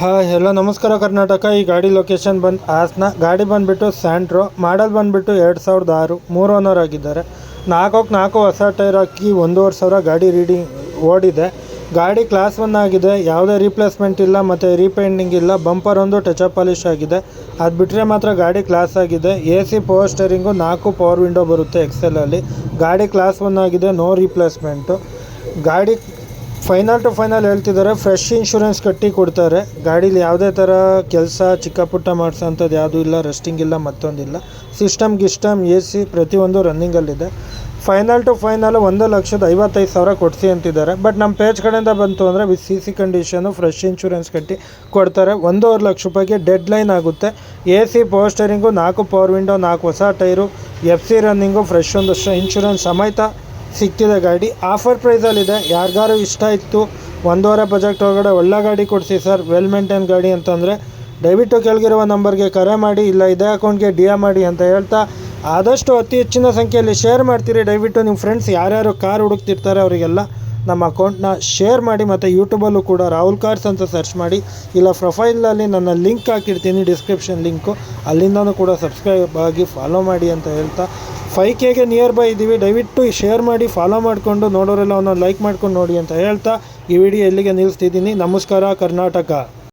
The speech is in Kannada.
ಹಾಯ್ ಹಲೋ ನಮಸ್ಕಾರ ಕರ್ನಾಟಕ. ಈ ಗಾಡಿ ಲೊಕೇಶನ್ ಬಂದು ಹಾಸನ. ಗಾಡಿ ಬಂದುಬಿಟ್ಟು ಸ್ಯಾಂಟ್ರೋ, ಮಾಡಲ್ ಬಂದುಬಿಟ್ಟು 2006, 3 ಓನರ್ ಆಗಿದ್ದಾರೆ. 4 ಹೊಸ ಟೈರ್ ಹಾಕಿ 1,500 ಗಾಡಿ ರೀಡಿಂಗ್ ಓಡಿದೆ. ಗಾಡಿ ಕ್ಲಾಸ್ 1 ಆಗಿದೆ, ಯಾವುದೇ ರೀಪ್ಲೇಸ್ಮೆಂಟ್ ಇಲ್ಲ ಮತ್ತು ರೀಪೇಂಟಿಂಗ್ ಇಲ್ಲ. ಬಂಪರ್ ಒಂದು ಟಚಪ್ ಪಾಲಿಶ್ ಆಗಿದೆ. ಅದು ಬಿಟ್ಟರೆ ಮಾತ್ರ ಗಾಡಿ ಕ್ಲಾಸ್ ಆಗಿದೆ. AC power steering, 4 power window ಬರುತ್ತೆ ಎಕ್ಸೆಲಲ್ಲಿ. ಗಾಡಿ ಕ್ಲಾಸ್ 1 ಆಗಿದೆ, ನೋ ರೀಪ್ಲೇಸ್ಮೆಂಟು. ಗಾಡಿ ಫೈನಲ್ ಟು ಫೈನಲ್ ಹೇಳ್ತಿದ್ದಾರೆ, ಫ್ರೆಶ್ ಇನ್ಶೂರೆನ್ಸ್ ಕಟ್ಟಿ ಕೊಡ್ತಾರೆ. ಗಾಡೀಲಿ ಯಾವುದೇ ಥರ ಕೆಲಸ ಚಿಕ್ಕ ಪುಟ್ಟ ಮಾಡಿಸೋಂಥದ್ದು ಯಾವುದೂ ಇಲ್ಲ, ರೆಸ್ಟಿಂಗ್ ಇಲ್ಲ, ಮತ್ತೊಂದಿಲ್ಲ. ಸಿಸ್ಟಮ್ AC ಪ್ರತಿಯೊಂದು ರನ್ನಿಂಗಲ್ಲಿದೆ. ಫೈನಲ್ ಟು ಫೈನಲ್ 1,55,000 ಕೊಡಿಸಿ ಅಂತಿದ್ದಾರೆ. ಬಟ್ ನಮ್ಮ ಪೇಜ್ ಕಡೆಯಿಂದ ಬಂತು ಅಂದರೆ with CC condition, fresh insurance ಕಟ್ಟಿ ಕೊಡ್ತಾರೆ. 1,50,000 ರೂಪಾಯಿಗೆ ಡೆಡ್ ಲೈನ್ ಆಗುತ್ತೆ. AC power steering, 4 power window, 4 ಹೊಸ ಟೈರು, FC ರನ್ನಿಂಗು, ಫ್ರೆಶ್ 1 ವರ್ಷ ಇನ್ಶೂರೆನ್ಸ್ ಸಮೇತ ಸಿಗ್ತಿದೆ. ಗಾಡಿ ಆಫರ್ ಪ್ರೈಸಲ್ಲಿದೆ. ಯಾರಿಗಾರು ಇಷ್ಟ ಇತ್ತು 1,500 ಬಜೆಟ್ ಒಳಗಡೆ ಒಳ್ಳೆ ಗಾಡಿ ಕೊಡಿಸಿ ಸರ್, ವೆಲ್ ಮೇಂಟೈನ್ ಗಾಡಿ ಅಂತಂದರೆ ದಯವಿಟ್ಟು ಕೆಳಗಿರುವ ನಂಬರ್ಗೆ ಕರೆ ಮಾಡಿ, ಇಲ್ಲ ಇದೇ ಅಕೌಂಟ್ಗೆ DM ಮಾಡಿ ಅಂತ ಹೇಳ್ತಾ, ಆದಷ್ಟು ಅತಿ ಹೆಚ್ಚಿನ ಸಂಖ್ಯೆಯಲ್ಲಿ ಶೇರ್ ಮಾಡ್ತೀರಿ. ದಯವಿಟ್ಟು ನಿಮ್ಮ ಫ್ರೆಂಡ್ಸ್ ಯಾರ್ಯಾರು ಕಾರ್ ಹುಡುಕ್ತಿರ್ತಾರೆ ಅವರಿಗೆಲ್ಲ ನಮ್ಮ ಅಕೌಂಟ್ನ ಶೇರ್ ಮಾಡಿ. ಮತ್ತು ಯೂಟ್ಯೂಬಲ್ಲೂ ಕೂಡ ರಾಹುಲ್ ಕಾರ್ಸ್ ಅಂತ ಸರ್ಚ್ ಮಾಡಿ, ಇಲ್ಲ ಪ್ರೊಫೈಲಲ್ಲಿ ನನ್ನ ಲಿಂಕ್ ಹಾಕಿರ್ತೀನಿ, ಡಿಸ್ಕ್ರಿಪ್ಷನ್ ಲಿಂಕು, ಅಲ್ಲಿಂದನೂ ಕೂಡ ಸಬ್ಸ್ಕ್ರೈಬ್ ಆಗಿ ಫಾಲೋ ಮಾಡಿ ಅಂತ ಹೇಳ್ತಾ, 5Kಗೆ ನಿಯರ್ ಬೈ ಇದ್ದೀವಿ. ದಯವಿಟ್ಟು ಶೇರ್ ಮಾಡಿ, ಫಾಲೋ ಮಾಡಿಕೊಂಡು ನೋಡೋರೆಲ್ಲ ಒಂದೊಂದು ಲೈಕ್ ಮಾಡ್ಕೊಂಡು ನೋಡಿ ಅಂತ ಹೇಳ್ತಾ ಈ ವಿಡಿಯೋ ಇಲ್ಲಿಗೆ ನಿಲ್ಲಿಸ್ತಿದ್ದೀನಿ. ನಮಸ್ಕಾರ ಕರ್ನಾಟಕ.